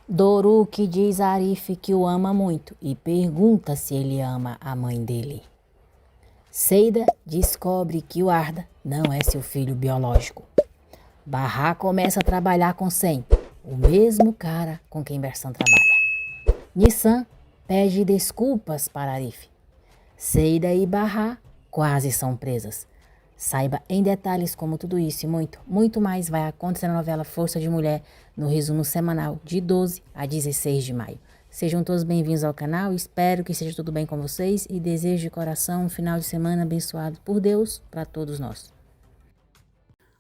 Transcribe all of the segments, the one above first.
Doruk diz a Arif que o ama muito e pergunta se ele ama a mãe dele. Seida descobre que o Arda não é seu filho biológico. Barra começa a trabalhar com Sen, o mesmo cara com quem Bersan trabalha. Nissan pede desculpas para Arif. Seida e Barra quase são presas. Saiba em detalhes como tudo isso e muito, muito mais vai acontecer na novela Força de Mulher, no resumo semanal de 12 a 16 de maio. Sejam todos bem-vindos ao canal, espero que esteja tudo bem com vocês e desejo de coração um final de semana abençoado por Deus para todos nós.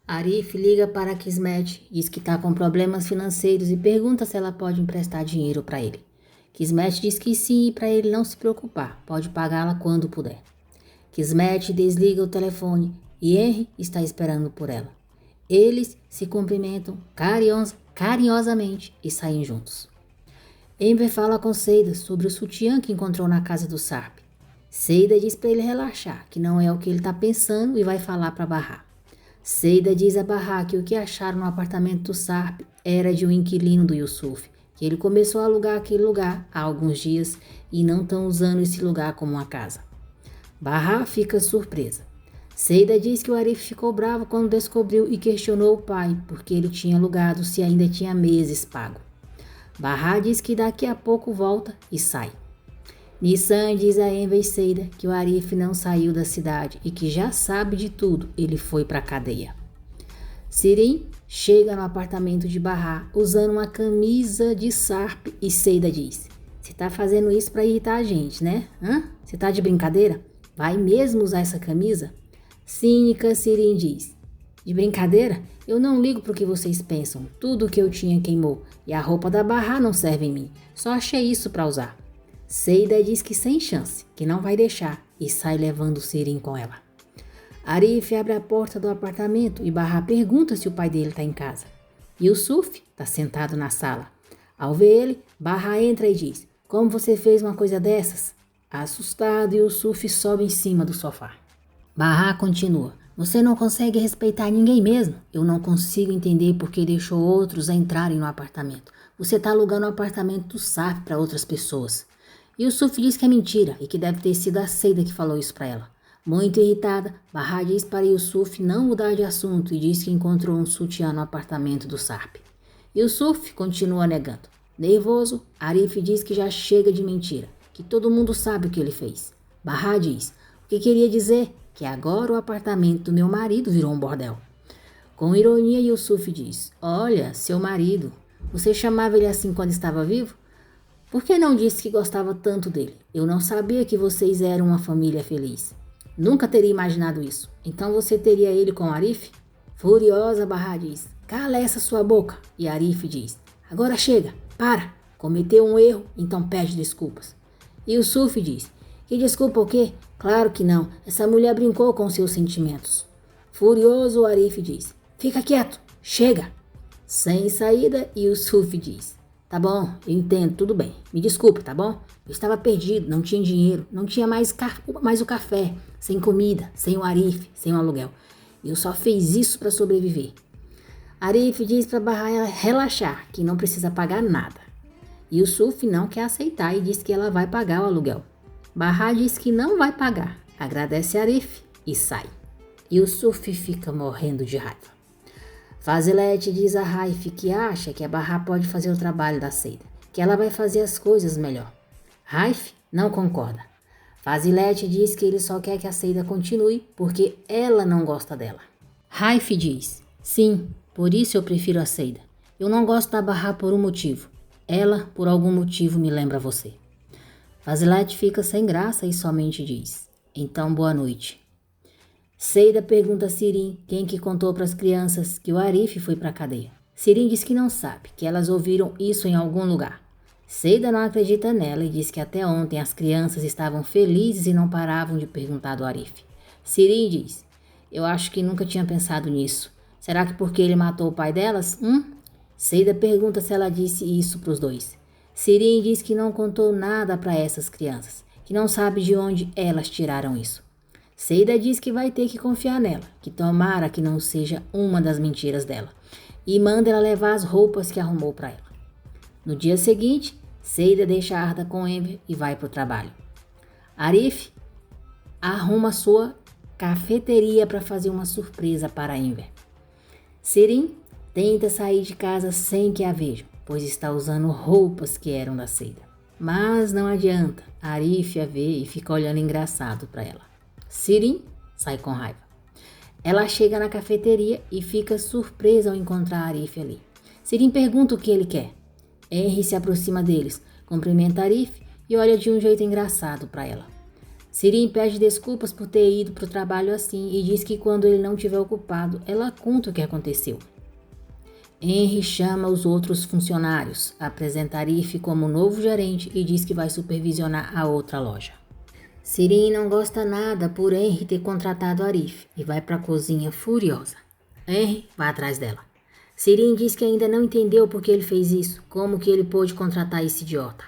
Arif liga para Kismet, diz que está com problemas financeiros e pergunta se ela pode emprestar dinheiro para ele. Kismet diz que sim e para ele não se preocupar, pode pagá-la quando puder. Kismet desliga o telefone e Henry está esperando por ela. Eles se cumprimentam carinhosamente e saem juntos. Amber fala com Seida sobre o sutiã que encontrou na casa do Sarp. Seida diz para ele relaxar, que não é o que ele está pensando e vai falar para Barra. Seida diz a Barra que o que acharam no apartamento do Sarp era de um inquilino do Yusuf, que ele começou a alugar aquele lugar há alguns dias e não estão usando esse lugar como uma casa. Barra fica surpresa. Seida diz que o Arif ficou bravo quando descobriu e questionou o pai, porque ele tinha alugado se ainda tinha meses pago. Barra diz que daqui a pouco volta e sai. Nissan diz a Enver e Seida que o Arif não saiu da cidade e que já sabe de tudo, ele foi para a cadeia. Sirin chega no apartamento de Barra usando uma camisa de Sarp e Seida diz: "Você tá fazendo isso para irritar a gente, né? Você tá de brincadeira? Vai mesmo usar essa camisa?" Cínica, Sirin diz: "De brincadeira? Eu não ligo pro que vocês pensam. Tudo que eu tinha queimou e a roupa da Barra não serve em mim. Só achei isso para usar." Seida diz que sem chance, que não vai deixar e sai levando Sirin com ela. Arif abre a porta do apartamento e Barra pergunta se o pai dele está em casa. Yusuf está sentado na sala. Ao ver ele, Barra entra e diz: "Como você fez uma coisa dessas?" Assustado, Yusuf sobe em cima do sofá. Barra continua: "Você não consegue respeitar ninguém mesmo? Eu não consigo entender por que deixou outros entrarem no apartamento. Você está alugando o apartamento do Sarp para outras pessoas." Yusuf diz que é mentira e que deve ter sido a Seida que falou isso para ela. Muito irritada, Barra diz para Yusuf não mudar de assunto e diz que encontrou um sutiã no apartamento do Sarp. Yusuf continua negando. Nervoso, Arif diz que já chega de mentira, que todo mundo sabe o que ele fez. Barra diz: "O que queria dizer? Que agora o apartamento do meu marido virou um bordel." Com ironia, Yusuf diz: "Olha, seu marido, você chamava ele assim quando estava vivo? Por que não disse que gostava tanto dele? Eu não sabia que vocês eram uma família feliz. Nunca teria imaginado isso. Então você teria ele com Arif?" Furiosa, Barra diz: "Cala essa sua boca." E Arif diz: "Agora chega, para. Cometeu um erro, então pede desculpas." E Yusuf diz: "Que desculpa o quê? Claro que não. Essa mulher brincou com seus sentimentos." Furioso, Arif diz: "Fica quieto, chega." Sem saída, Yusuf diz: "Tá bom, eu entendo, tudo bem. Me desculpe, tá bom? Eu estava perdido, não tinha dinheiro, não tinha mais o café, sem comida, sem o Arif, sem o aluguel. Eu só fiz isso para sobreviver." Arif diz para Barra relaxar, que não precisa pagar nada. Yusuf não quer aceitar e diz que ela vai pagar o aluguel. Barra diz que não vai pagar, agradece a Arif e sai. Yusuf fica morrendo de raiva. Fazilete diz a Raif que acha que a Barra pode fazer o trabalho da Seida, que ela vai fazer as coisas melhor. Raif não concorda. Fazilete diz que ele só quer que a Seida continue porque ela não gosta dela. Raif diz: "Sim, por isso eu prefiro a Seida. Eu não gosto da Barra por um motivo. Ela, por algum motivo, me lembra você." Fazilete fica sem graça e somente diz: "Então, boa noite." Seida pergunta a Sirin quem que contou para as crianças que o Arif foi para a cadeia. Sirin diz que não sabe, que elas ouviram isso em algum lugar. Seida não acredita nela e diz que até ontem as crianças estavam felizes e não paravam de perguntar do Arif. Sirin diz: "Eu acho que nunca tinha pensado nisso. Será que porque ele matou o pai delas? Seida pergunta se ela disse isso para os dois. Sirin diz que não contou nada para essas crianças, que não sabe de onde elas tiraram isso. Seida diz que vai ter que confiar nela, que tomara que não seja uma das mentiras dela, e manda ela levar as roupas que arrumou para ela. No dia seguinte, Seida deixa Arda com Enver e vai para o trabalho. Arif arruma sua cafeteria para fazer uma surpresa para Enver. Sirin tenta sair de casa sem que a vejam, pois está usando roupas que eram da Seida. Mas não adianta, Arif a vê e fica olhando engraçado para ela. Sirin sai com raiva. Ela chega na cafeteria e fica surpresa ao encontrar Arif ali. Sirin pergunta o que ele quer. Henry se aproxima deles, cumprimenta Arif e olha de um jeito engraçado para ela. Sirin pede desculpas por ter ido para o trabalho assim e diz que quando ele não estiver ocupado, ela conta o que aconteceu. Henry chama os outros funcionários, apresenta Arif como novo gerente e diz que vai supervisionar a outra loja. Sirin não gosta nada por Henry ter contratado Arif e vai para a cozinha furiosa. Henry vai atrás dela. Sirin diz que ainda não entendeu por que ele fez isso, como que ele pôde contratar esse idiota.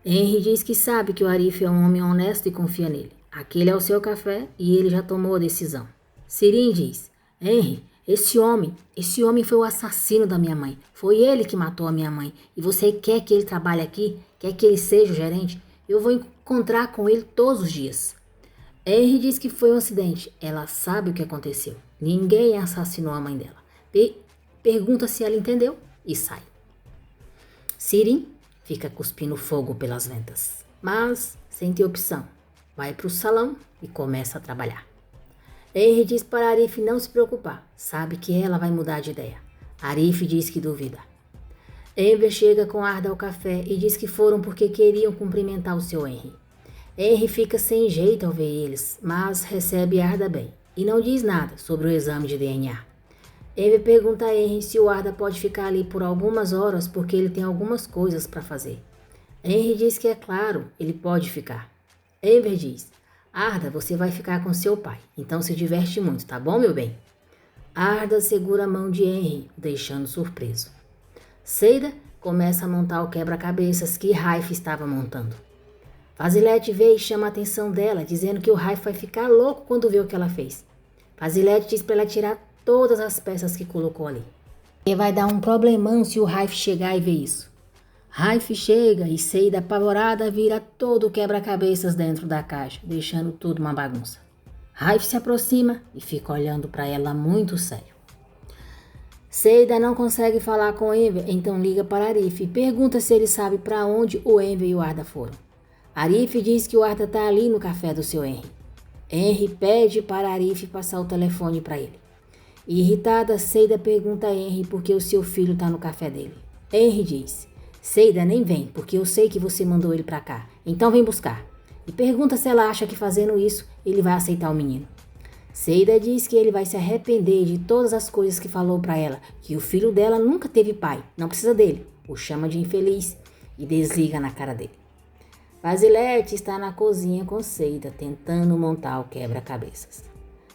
Henry diz que sabe que o Arif é um homem honesto e confia nele. Aquele é o seu café e ele já tomou a decisão. Sirin diz, Henry, esse homem foi o assassino da minha mãe. Foi ele que matou a minha mãe. E você quer que ele trabalhe aqui? Quer que ele seja o gerente? Eu vou encontrar com ele todos os dias. Henry diz que foi um acidente. Ela sabe o que aconteceu. Ninguém assassinou a mãe dela. Pergunta se ela entendeu e sai. Sirin fica cuspindo fogo pelas ventas, mas sem ter opção. Vai para o salão e começa a trabalhar. Henry diz para Arif não se preocupar, sabe que ela vai mudar de ideia. Arif diz que duvida. Enver chega com Arda ao café e diz que foram porque queriam cumprimentar o seu Henry. Henry fica sem jeito ao ver eles, mas recebe Arda bem e não diz nada sobre o exame de DNA. Enver pergunta a Henry se o Arda pode ficar ali por algumas horas porque ele tem algumas coisas para fazer. Henry diz que é claro, ele pode ficar. Enver diz, Arda, você vai ficar com seu pai, então se diverte muito, tá bom, meu bem? Arda segura a mão de Henry, deixando surpreso. Seida começa a montar o quebra-cabeças que Raif estava montando. Fazilete vê e chama a atenção dela, dizendo que o Raif vai ficar louco quando vê o que ela fez. Fazilete diz para ela tirar todas as peças que colocou ali. E vai dar um problemão se o Raif chegar e ver isso. Raif chega e Seida apavorada vira todo o quebra-cabeças dentro da caixa, deixando tudo uma bagunça. Raif se aproxima e fica olhando para ela muito sério. Seida não consegue falar com Enver, então liga para Arif e pergunta se ele sabe para onde o Enver e o Arda foram. Arif diz que o Arda está ali no café do seu Henry. Henry pede para Arif passar o telefone para ele. Irritada, Seida pergunta a Henry por que o seu filho está no café dele. Henry diz, Seida nem vem, porque eu sei que você mandou ele para cá, então vem buscar. E pergunta se ela acha que fazendo isso, ele vai aceitar o menino. Seida diz que ele vai se arrepender de todas as coisas que falou para ela, que o filho dela nunca teve pai, não precisa dele, o chama de infeliz e desliga na cara dele. Basilete está na cozinha com Seida, tentando montar o quebra-cabeças.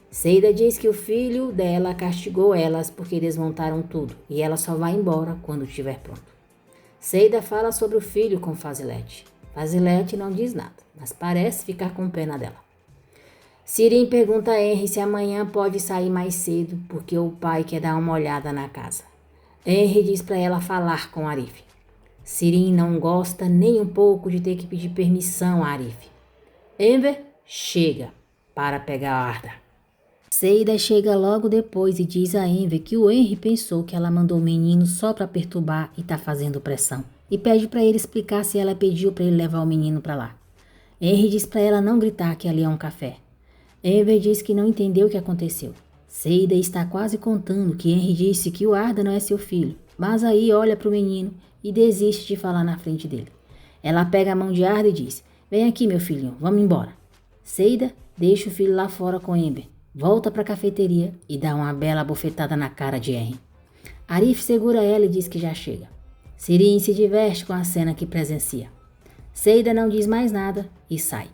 Seida diz que o filho dela castigou elas porque desmontaram tudo e ela só vai embora quando estiver pronto. Seida fala sobre o filho com Fazilete. Fazilete não diz nada, mas parece ficar com pena dela. Sirin pergunta a Henry se amanhã pode sair mais cedo porque o pai quer dar uma olhada na casa. Henry diz para ela falar com Arif. Sirin não gosta nem um pouco de ter que pedir permissão a Arif. Enver chega para pegar a Arda. Seida chega logo depois e diz a Enver que o Henry pensou que ela mandou o menino só para perturbar e tá fazendo pressão. E pede para ele explicar se ela pediu para ele levar o menino para lá. Henry diz para ela não gritar que ali é um café. Enver diz que não entendeu o que aconteceu. Seida está quase contando que Henry disse que o Arda não é seu filho, mas aí olha para o menino e desiste de falar na frente dele. Ela pega a mão de Arda e diz, vem aqui meu filhinho, vamos embora. Seida deixa o filho lá fora com Enver. Volta para a cafeteria e dá uma bela bofetada na cara de Henry. Arif segura ela e diz que já chega. Sirin se diverte com a cena que presencia. Seida não diz mais nada e sai.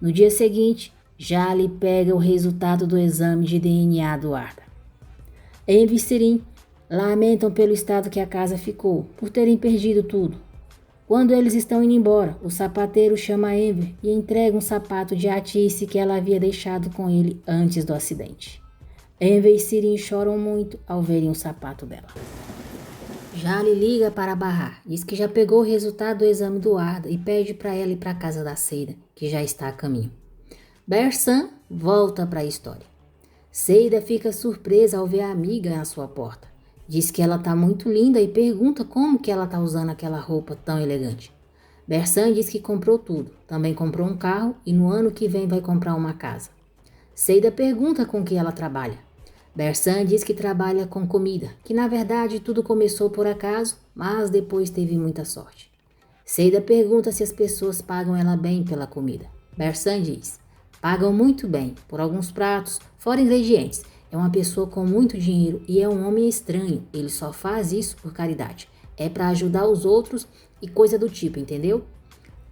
No dia seguinte, Jali pega o resultado do exame de DNA do Arda. Enver e Sirin lamentam pelo estado que a casa ficou, por terem perdido tudo. Quando eles estão indo embora, o sapateiro chama Enver e entrega um sapato de Atice que ela havia deixado com ele antes do acidente. Enver e Sirin choram muito ao verem o sapato dela. Jale liga para Bahar, diz que já pegou o resultado do exame do Arda e pede para ela ir para a casa da Seida, que já está a caminho. Bersan volta para a história. Seida fica surpresa ao ver a amiga na sua porta. Diz que ela está muito linda e pergunta como que ela está usando aquela roupa tão elegante. Bersan diz que comprou tudo, também comprou um carro e no ano que vem vai comprar uma casa. Seida pergunta com que ela trabalha. Bersan diz que trabalha com comida, que na verdade tudo começou por acaso, mas depois teve muita sorte. Seida pergunta se as pessoas pagam ela bem pela comida. Bersan diz: pagam muito bem, por alguns pratos, fora ingredientes. É uma pessoa com muito dinheiro e é um homem estranho. Ele só faz isso por caridade. É para ajudar os outros e coisa do tipo, entendeu?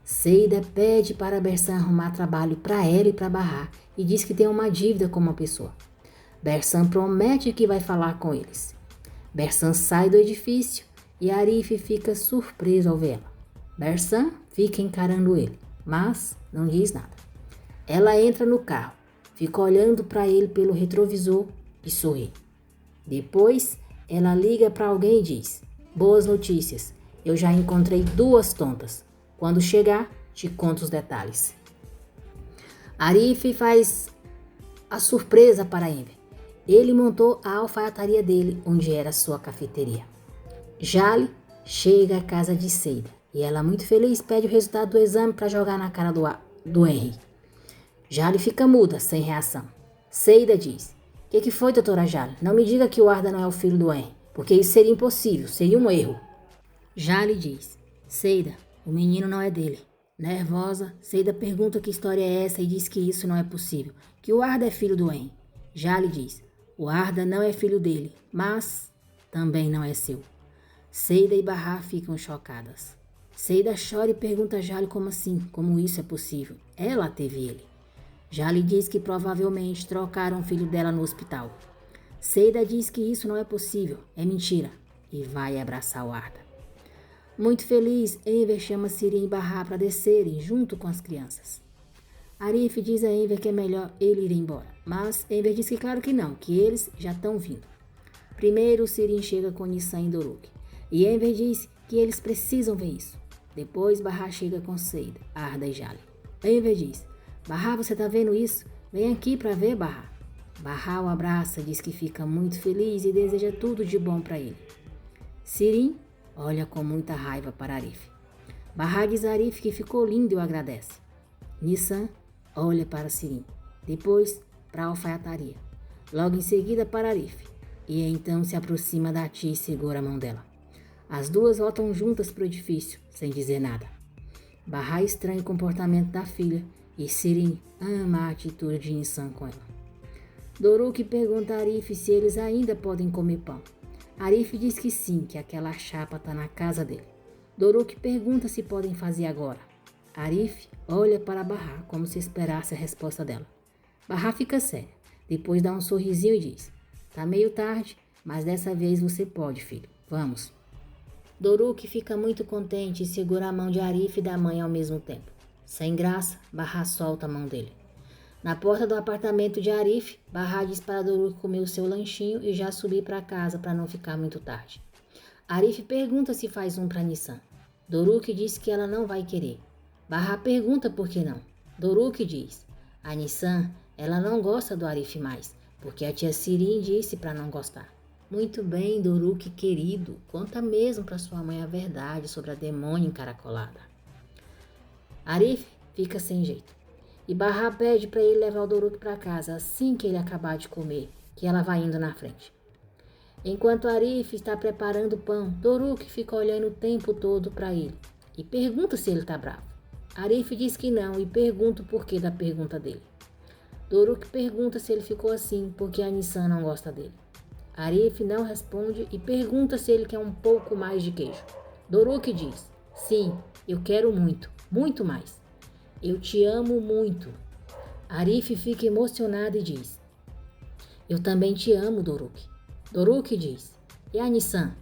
Seida pede para Bersan arrumar trabalho para ela e para Bahar e diz que tem uma dívida com uma pessoa. Bersan promete que vai falar com eles. Bersan sai do edifício e Arif fica surpreso ao vê-la. Bersan fica encarando ele, mas não diz nada. Ela entra no carro, fica olhando para ele pelo retrovisor e sorri. Depois, ela liga para alguém e diz: boas notícias, eu já encontrei 2 tontas. Quando chegar, te conto os detalhes. Arif faz a surpresa para Enver. Ele montou a alfaiataria dele, onde era sua cafeteria. Jale chega à casa de Seida e ela, muito feliz, pede o resultado do exame para jogar na cara do Henry. Jale fica muda, sem reação. Seida diz: O que foi, doutora Jale? Não me diga que o Arda não é o filho do Henry, porque isso seria impossível, seria um erro. Jale diz: Seida, o menino não é dele. Nervosa, Seida pergunta que história é essa e diz que isso não é possível, que o Arda é filho do Henry. Jale diz: O Arda não é filho dele, mas também não é seu. Seida e Bahar ficam chocadas. Seida chora e pergunta a Jale como assim, como isso é possível. Ela teve ele. Jale diz que provavelmente trocaram o filho dela no hospital. Seida diz que isso não é possível, é mentira, e vai abraçar o Arda. Muito feliz, Enver chama Sirin e Bahar para descerem junto com as crianças. Arif diz a Enver que é melhor ele ir embora, mas Enver diz que claro que não, que eles já estão vindo. Primeiro, Sirin chega com Nissan e Doruk, e Enver diz que eles precisam ver isso. Depois, Bahar chega com Seida, Arda e Jale. Enver diz: Bahar, você tá vendo isso? Vem aqui para ver, Bahar. Bahar o abraça, diz que fica muito feliz e deseja tudo de bom para ele. Sirin olha com muita raiva para Arif. Bahar diz a Arif que ficou lindo e o agradece. Nissan olha para Sirin, depois para a alfaiataria, logo em seguida para Arif, e então se aproxima da tia e segura a mão dela. As duas voltam juntas para o edifício, sem dizer nada. Bahar estranha o comportamento da filha e Sirin ama a atitude de Nissan com ela. Doruk pergunta a Arif se eles ainda podem comer pão. Arif diz que sim, que aquela chapa está na casa dele. Doruk pergunta se podem fazer agora. Arif olha para Bahar como se esperasse a resposta dela. Bahar fica séria, depois dá um sorrisinho e diz: Tá meio tarde, mas dessa vez você pode, filho. Vamos. Doruk fica muito contente e segura a mão de Arif e da mãe ao mesmo tempo. Sem graça, Bahar solta a mão dele. Na porta do apartamento de Arif, Bahar diz para Doruk comer o seu lanchinho e já subir para casa para não ficar muito tarde. Arif pergunta se faz um para Nissan. Doruk diz que ela não vai querer. Bahar pergunta por que não. Doruk diz: a Nissan, ela não gosta do Arif mais, porque a tia Sirin disse para não gostar. Muito bem, Doruk querido, conta mesmo para sua mãe a verdade sobre a demônia encaracolada. Arif fica sem jeito. E Bahar pede para ele levar o Doruk para casa assim que ele acabar de comer, que ela vai indo na frente. Enquanto Arif está preparando o pão, Doruk fica olhando o tempo todo para ele e pergunta se ele está bravo. Arif diz que não e pergunta o porquê da pergunta dele. Doruk pergunta se ele ficou assim porque a Nissan não gosta dele. Arif não responde e pergunta se ele quer um pouco mais de queijo. Doruk diz: sim, eu quero muito, muito mais. Eu te amo muito. Arif fica emocionado e diz: eu também te amo, Doruk. Doruk diz: e a Nissan?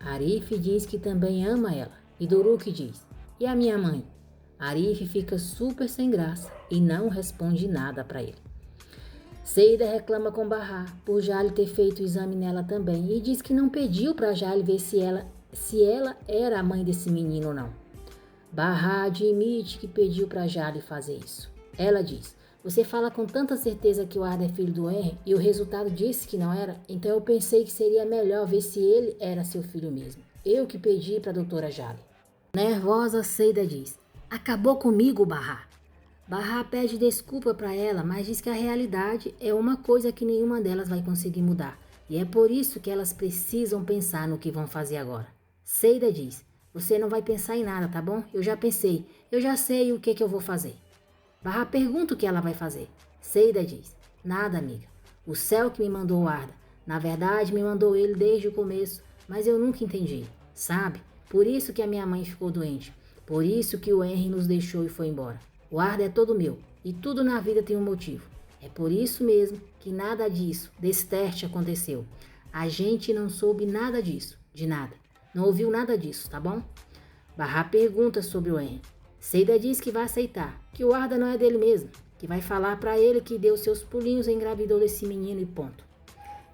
Arif diz que também ama ela. E Doruk diz: e a minha mãe? Arif fica super sem graça e não responde nada para ele. Seida reclama com Bahá por Jale ter feito o exame nela também e diz que não pediu para Jale ver se ela era a mãe desse menino ou não. Bahá admite que pediu para Jale fazer isso. Ela diz: você fala com tanta certeza que o Arda é filho do Henry e o resultado disse que não era, então eu pensei que seria melhor ver se ele era seu filho mesmo. Eu que pedi para a doutora Jale. Nervosa, Seida diz: acabou comigo, Bahá. Bahá pede desculpa para ela, mas diz que a realidade é uma coisa que nenhuma delas vai conseguir mudar. E é por isso que elas precisam pensar no que vão fazer agora. Seida diz: você não vai pensar em nada, tá bom? Eu já pensei. Eu já sei o que eu vou fazer. Bahá pergunta o que ela vai fazer. Seida diz: nada, amiga. O céu que me mandou o Arda. Na verdade, me mandou ele desde o começo, mas eu nunca entendi. Sabe? Por isso que a minha mãe ficou doente. Por isso que o Henry nos deixou e foi embora. O Arda é todo meu, e tudo na vida tem um motivo. É por isso mesmo que nada disso, desse teste, aconteceu. A gente não soube nada disso, de nada. Não ouviu nada disso, tá bom? Bahá pergunta sobre o Henry. Seida diz que vai aceitar, que o Arda não é dele mesmo, que vai falar pra ele que deu seus pulinhos e engravidou desse menino e ponto.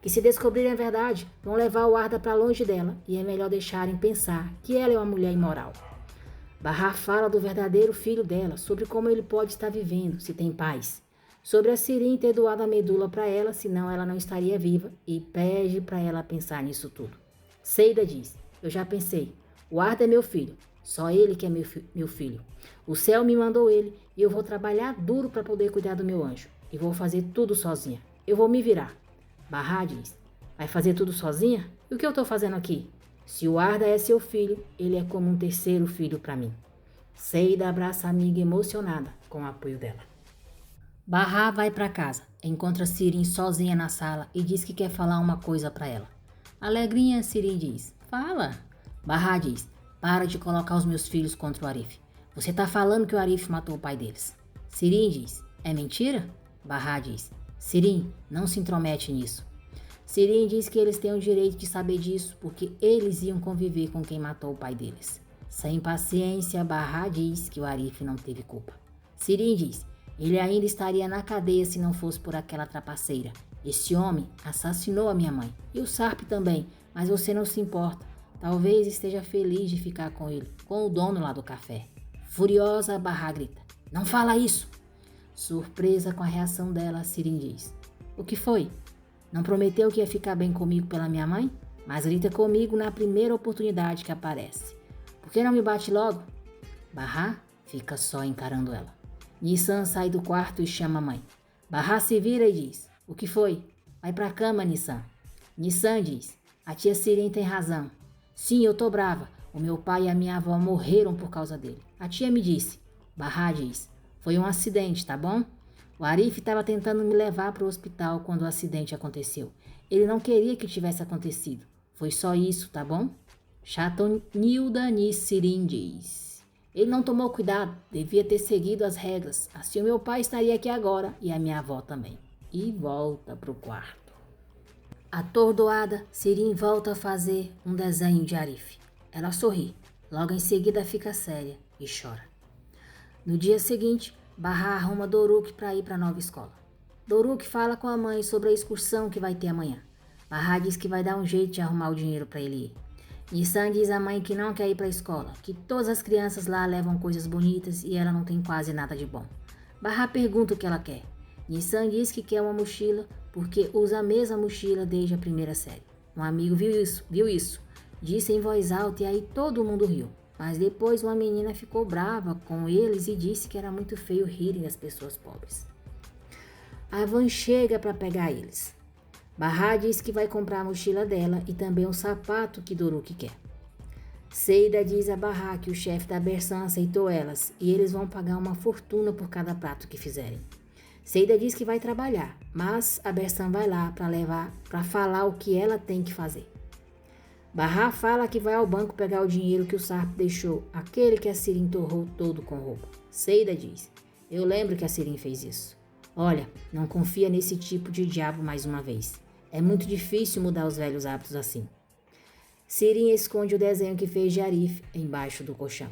Que se descobrirem a verdade, vão levar o Arda pra longe dela e é melhor deixarem pensar que ela é uma mulher imoral. Bahá fala do verdadeiro filho dela, sobre como ele pode estar vivendo, se tem paz. Sobre a Sirin ter doado a medula para ela, senão ela não estaria viva, e pede para ela pensar nisso tudo. Seida diz: eu já pensei, o Arda é meu filho, só ele que é meu filho. O céu me mandou ele e eu vou trabalhar duro para poder cuidar do meu anjo. E vou fazer tudo sozinha. Eu vou me virar. Bahá diz: vai fazer tudo sozinha? E o que eu estou fazendo aqui? Se o Arda é seu filho, ele é como um terceiro filho para mim. Seida abraça a amiga emocionada com o apoio dela. Bahá vai para casa, encontra Sirin sozinha na sala e diz que quer falar uma coisa para ela. Alegrinha, Sirin diz: fala. Bahá diz: para de colocar os meus filhos contra o Arif. Você tá falando que o Arif matou o pai deles. Sirin diz: é mentira? Bahá diz: Sirin, não se intromete nisso. Sirin diz que eles têm o direito de saber disso porque eles iam conviver com quem matou o pai deles. Sem paciência, Bahá diz que o Arif não teve culpa. Sirin diz: ele ainda estaria na cadeia se não fosse por aquela trapaceira. Esse homem assassinou a minha mãe. E o Sarp também, mas você não se importa. Talvez esteja feliz de ficar com ele, com o dono lá do café. Furiosa, Bahá grita: não fala isso! Surpresa com a reação dela, Sirin diz: o que foi? Não prometeu que ia ficar bem comigo pela minha mãe? Mas grita comigo na primeira oportunidade que aparece. Por que não me bate logo? Bahá fica só encarando ela. Nissan sai do quarto e chama a mãe. Bahá se vira e diz: o que foi? Vai pra cama, Nissan. Nissan diz: a tia Sirin tem razão. Sim, eu tô brava. O meu pai e a minha avó morreram por causa dele. A tia me disse. Bahá diz: foi um acidente, tá bom? O Arif estava tentando me levar para o hospital quando o acidente aconteceu. Ele não queria que tivesse acontecido. Foi só isso, tá bom? Chatonilda Nissirin diz: ele não tomou cuidado, devia ter seguido as regras. Assim o meu pai estaria aqui agora e a minha avó também. E volta pro quarto. Atordoada, Sirin volta a fazer um desenho de Arif. Ela sorri, logo em seguida fica séria e chora. No dia seguinte, Bahá arruma Doruk para ir para a nova escola. Doruk fala com a mãe sobre a excursão que vai ter amanhã. Bahá diz que vai dar um jeito de arrumar o dinheiro para ele ir. Nissan diz à mãe que não quer ir para a escola, que todas as crianças lá levam coisas bonitas e ela não tem quase nada de bom. Bahá pergunta o que ela quer. Nissan diz que quer uma mochila porque usa a mesma mochila desde a primeira série. Um amigo viu isso, disse em voz alta e aí todo mundo riu. Mas depois uma menina ficou brava com eles e disse que era muito feio rirem das pessoas pobres. A van chega para pegar eles. Bahá diz que vai comprar a mochila dela e também o sapato que Doruk quer. Seida diz a Bahá que o chefe da Bersan aceitou elas e eles vão pagar uma fortuna por cada prato que fizerem. Seida diz que vai trabalhar, mas a Bersan vai lá para falar o que ela tem que fazer. Bahá fala que vai ao banco pegar o dinheiro que o Sarp deixou, aquele que a Sirin torrou todo com roubo. Seida diz: eu lembro que a Sirin fez isso. Olha, não confia nesse tipo de diabo mais uma vez. É muito difícil mudar os velhos hábitos assim. Sirin esconde o desenho que fez de Arif embaixo do colchão.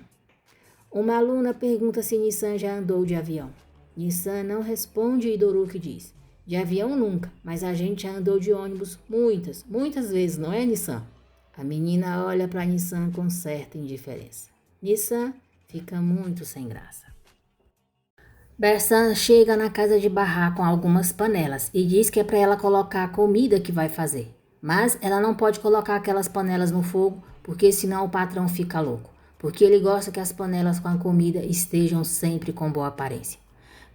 Uma aluna pergunta se Nissan já andou de avião. Nissan não responde e Doruk diz: De avião nunca, mas a gente já andou de ônibus muitas vezes, não é, Nissan? A menina olha para Nissan com certa indiferença. Nissan fica muito sem graça. Bersan chega na casa de Bahá com algumas panelas e diz que é para ela colocar a comida que vai fazer. Mas ela não pode colocar aquelas panelas no fogo, porque senão o patrão fica louco. Porque ele gosta que as panelas com a comida estejam sempre com boa aparência.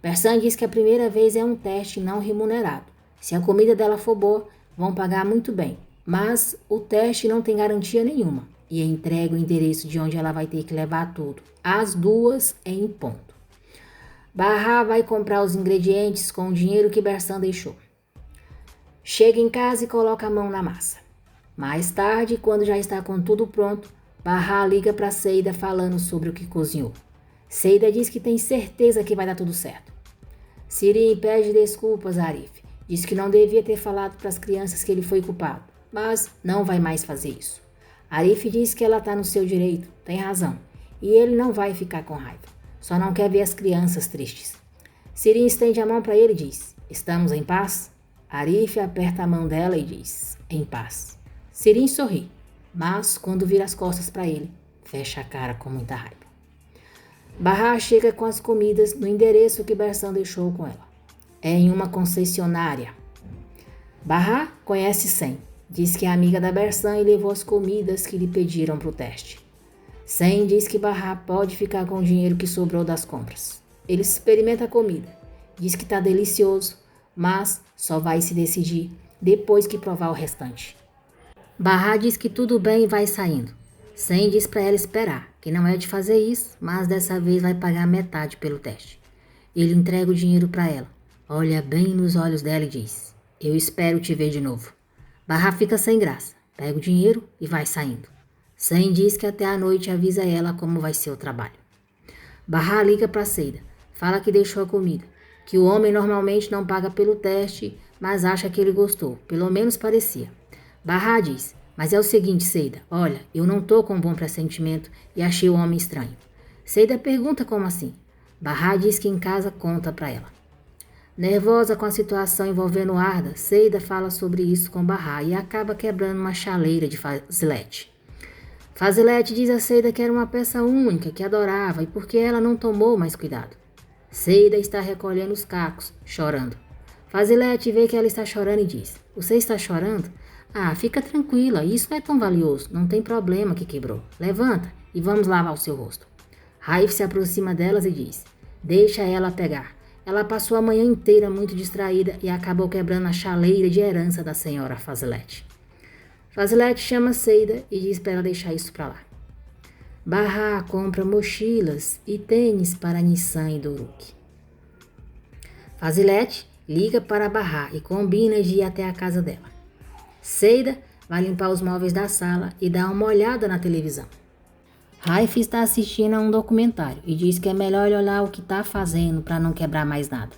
Bersan diz que a primeira vez é um teste não remunerado. Se a comida dela for boa, vão pagar muito bem. Mas o teste não tem garantia nenhuma. E entrega o endereço de onde ela vai ter que levar tudo. Às 2 em ponto. Bahá vai comprar os ingredientes com o dinheiro que Bersan deixou. Chega em casa e coloca a mão na massa. Mais tarde, quando já está com tudo pronto, Bahá liga para Seida falando sobre o que cozinhou. Seida diz que tem certeza que vai dar tudo certo. Sirin pede desculpas a Arif. Diz que não devia ter falado para as crianças que ele foi culpado, mas não vai mais fazer isso. Arif diz que ela está no seu direito, tem razão, e ele não vai ficar com raiva. Só não quer ver as crianças tristes. Sirin estende a mão para ele e diz, estamos em paz? Arif aperta a mão dela e diz, em paz. Sirin sorri, mas quando vira as costas para ele, fecha a cara com muita raiva. Bahá chega com as comidas no endereço que Bersan deixou com ela. É em uma concessionária. Bahá conhece Sen. Diz que é amiga da Bersan e levou as comidas que lhe pediram para o teste. Sen diz que Bahá pode ficar com o dinheiro que sobrou das compras. Ele experimenta a comida. Diz que está delicioso, mas só vai se decidir depois que provar o restante. Bahá diz que tudo bem e vai saindo. Sen diz para ela esperar, que não é de fazer isso, mas dessa vez vai pagar metade pelo teste. Ele entrega o dinheiro para ela, olha bem nos olhos dela e diz, eu espero te ver de novo. Bahá fica sem graça, pega o dinheiro e vai saindo. Sen diz que até a noite avisa ela como vai ser o trabalho. Bahá liga para Seida, fala que deixou a comida, que o homem normalmente não paga pelo teste, mas acha que ele gostou, pelo menos parecia. Bahá diz, mas é o seguinte, Seida, olha, eu não tô com um bom pressentimento e achei o homem estranho. Seida pergunta como assim. Bahá diz que em casa conta para ela. Nervosa com a situação envolvendo Arda, Seida fala sobre isso com Bahá e acaba quebrando uma chaleira de Fazilete. Fazilete diz a Seida que era uma peça única, que adorava e porque ela não tomou mais cuidado. Seida está recolhendo os cacos, chorando. Fazilete vê que ela está chorando e diz, você está chorando? Ah, fica tranquila, isso não é tão valioso, não tem problema que quebrou. Levanta e vamos lavar o seu rosto. Raif se aproxima delas e diz, deixa ela pegar. Ela passou a manhã inteira muito distraída e acabou quebrando a chaleira de herança da senhora Fazilete. Fazilete chama Seida e diz para ela deixar isso para lá. Bahá compra mochilas e tênis para Nissan e Doruk. Fazilete liga para Bahá e combina de ir até a casa dela. Seida vai limpar os móveis da sala e dá uma olhada na televisão. Raif está assistindo a um documentário e diz que é melhor olhar o que está fazendo para não quebrar mais nada.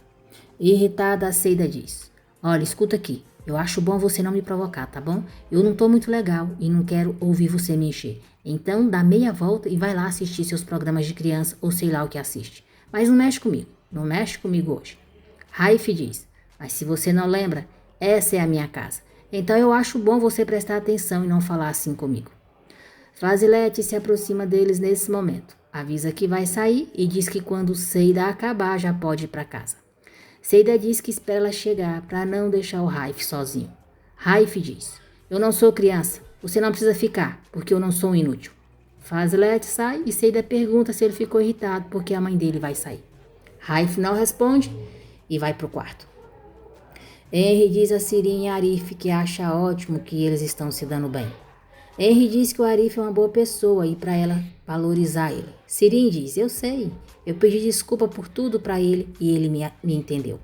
Irritada, a Seida diz, olha, escuta aqui, eu acho bom você não me provocar, tá bom? Eu não tô muito legal e não quero ouvir você me encher. Então dá meia volta e vai lá assistir seus programas de criança ou sei lá o que assiste. Mas não mexe comigo hoje. Raif diz, mas se você não lembra, essa é a minha casa. Então eu acho bom você prestar atenção e não falar assim comigo. Fazilete se aproxima deles nesse momento. Avisa que vai sair e diz que quando Seida acabar já pode ir para casa. Seida diz que espera ela chegar para não deixar o Raif sozinho. Raif diz, eu não sou criança, você não precisa ficar, porque eu não sou um inútil. Fazilete sai e Seida pergunta se ele ficou irritado porque a mãe dele vai sair. Raif não responde e vai para o quarto. Henry diz a Sirin e a Arif que acha ótimo que eles estão se dando bem. Henry diz que o Arif é uma boa pessoa e para ela valorizar ele. Sirin diz, eu sei, eu pedi desculpa por tudo para ele e ele me entendeu.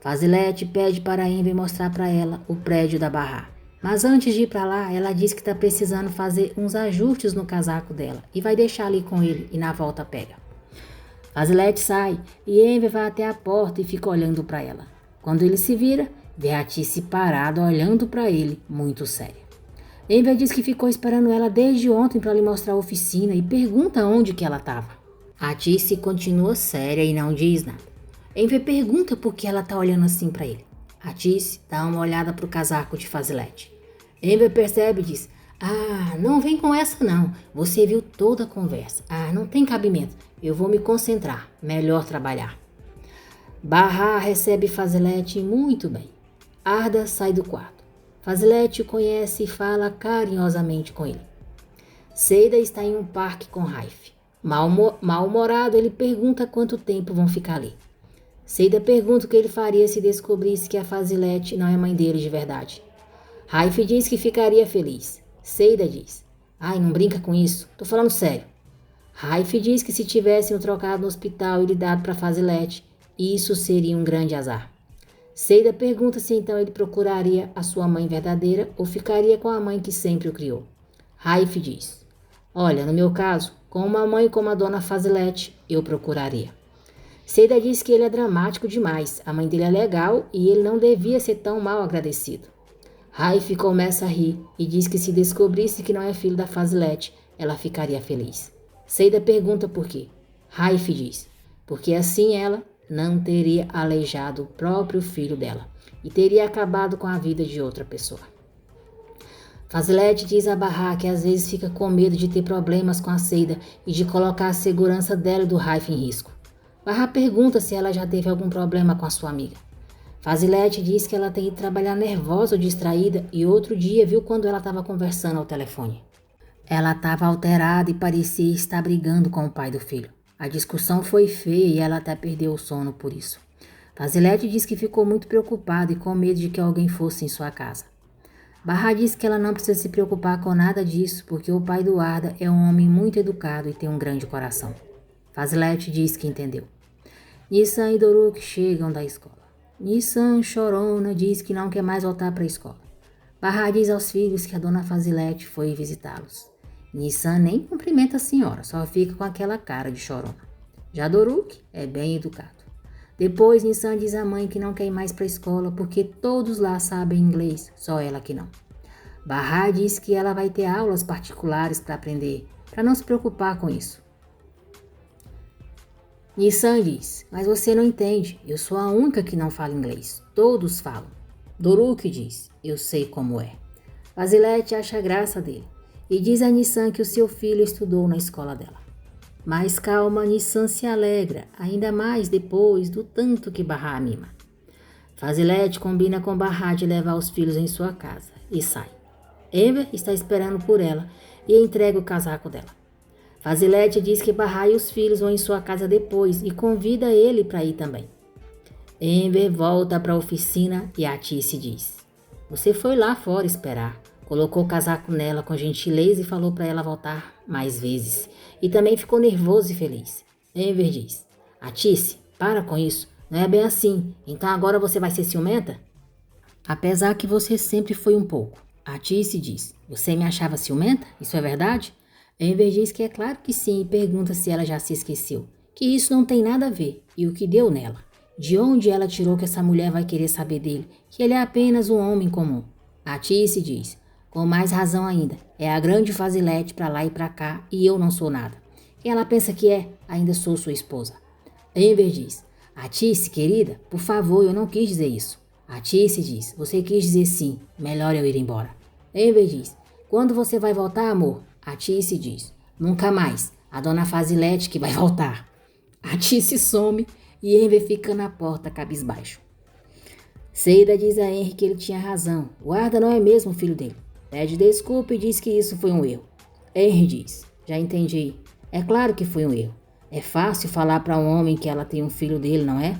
Fazilete pede para Envy mostrar para ela o prédio da Bahá. Mas antes de ir para lá, ela diz que está precisando fazer uns ajustes no casaco dela e vai deixar ali com ele e na volta pega. Fazilete sai e Envy vai até a porta e fica olhando para ela. Quando ele se vira, vê a Tice parada olhando para ele, muito séria. Envy diz que ficou esperando ela desde ontem para lhe mostrar a oficina e pergunta onde que ela estava. A Tice continua séria e não diz nada. Envy pergunta por que ela está olhando assim para ele. Atice dá uma olhada para o casaco de Fazilete. Amber percebe e diz: Ah, não vem com essa não. Você viu toda a conversa. Ah, não tem cabimento. Eu vou me concentrar. Melhor trabalhar. Barra recebe Fazilete muito bem. Arda sai do quarto. Fazilete o conhece e fala carinhosamente com ele. Seida está em um parque com Raif. Mal-humorado, ele pergunta quanto tempo vão ficar ali. Seida pergunta o que ele faria se descobrisse que a Fazilete não é mãe dele de verdade. Raif diz que ficaria feliz. Seida diz: Ai, não brinca com isso, tô falando sério. Raif diz que se tivessem o trocado no hospital e lhe dado para Fazilete, isso seria um grande azar. Seida pergunta se então ele procuraria a sua mãe verdadeira ou ficaria com a mãe que sempre o criou. Raif diz: Olha, no meu caso, com uma mãe como a dona Fazilete, eu procuraria. Seida diz que ele é dramático demais, a mãe dele é legal e ele não devia ser tão mal agradecido. Raif começa a rir e diz que se descobrisse que não é filho da Fazilete, ela ficaria feliz. Seida pergunta por quê. Raif diz: Porque assim ela não teria aleijado o próprio filho dela e teria acabado com a vida de outra pessoa. Fazilete diz a Barra que às vezes fica com medo de ter problemas com a Seida e de colocar a segurança dela e do Raif em risco. Barra pergunta se ela já teve algum problema com a sua amiga. Fazilete diz que ela tem ido trabalhar nervosa ou distraída e outro dia viu quando ela estava conversando ao telefone. Ela estava alterada e parecia estar brigando com o pai do filho. A discussão foi feia e ela até perdeu o sono por isso. Fazilete diz que ficou muito preocupada e com medo de que alguém fosse em sua casa. Barra diz que ela não precisa se preocupar com nada disso porque o pai do Arda é um homem muito educado e tem um grande coração. Fazilete diz que entendeu. Nissan e Doruk chegam da escola. Nissan, chorona, diz que não quer mais voltar para a escola. Barra diz aos filhos que a dona Fazilete foi visitá-los. Nissan nem cumprimenta a senhora, só fica com aquela cara de chorona. Já Doruk é bem educado. Depois, Nissan diz à mãe que não quer ir mais para a escola porque todos lá sabem inglês, só ela que não. Barra diz que ela vai ter aulas particulares para aprender, para não se preocupar com isso. Nissan diz: Mas você não entende, eu sou a única que não fala inglês, todos falam. Doruk diz: Eu sei como é. Fazilete acha graça dele e diz a Nissan que o seu filho estudou na escola dela. Mais calma, Nissan se alegra, ainda mais depois do tanto que Barra a mima. Fazilete combina com Barra de levar os filhos em sua casa e sai. Amber está esperando por ela e entrega o casaco dela. Fazilete diz que Barra e os filhos vão em sua casa depois e convida ele para ir também. Amber volta para a oficina e a Atice diz: Você foi lá fora esperar, colocou o casaco nela com gentileza e falou para ela voltar mais vezes. E também ficou nervoso e feliz. Amber diz: Atice, para com isso, não é bem assim, então agora você vai ser ciumenta? Apesar que você sempre foi um pouco. Atice diz: Você me achava ciumenta? Isso é verdade? Amber diz que é claro que sim e pergunta se ela já se esqueceu, que isso não tem nada a ver e o que deu nela. De onde ela tirou que essa mulher vai querer saber dele, que ele é apenas um homem comum. Atice diz: Com mais razão ainda, é a grande Fazilete pra lá e pra cá e eu não sou nada. Quem ela pensa que é, ainda sou sua esposa. Amber diz: Atice, querida, por favor, eu não quis dizer isso. Atice diz: Você quis dizer sim, melhor eu ir embora. Amber diz: Quando você vai voltar, amor? Atice diz: Nunca mais, a dona Fazilete que vai voltar. Atice some e Amber fica na porta cabisbaixo. Seida diz a Henry que ele tinha razão, o Arda não é mesmo filho dele. Pede desculpa e diz que isso foi um erro. Henry diz: Já entendi, é claro que foi um erro. É fácil falar para um homem que ela tem um filho dele, não é?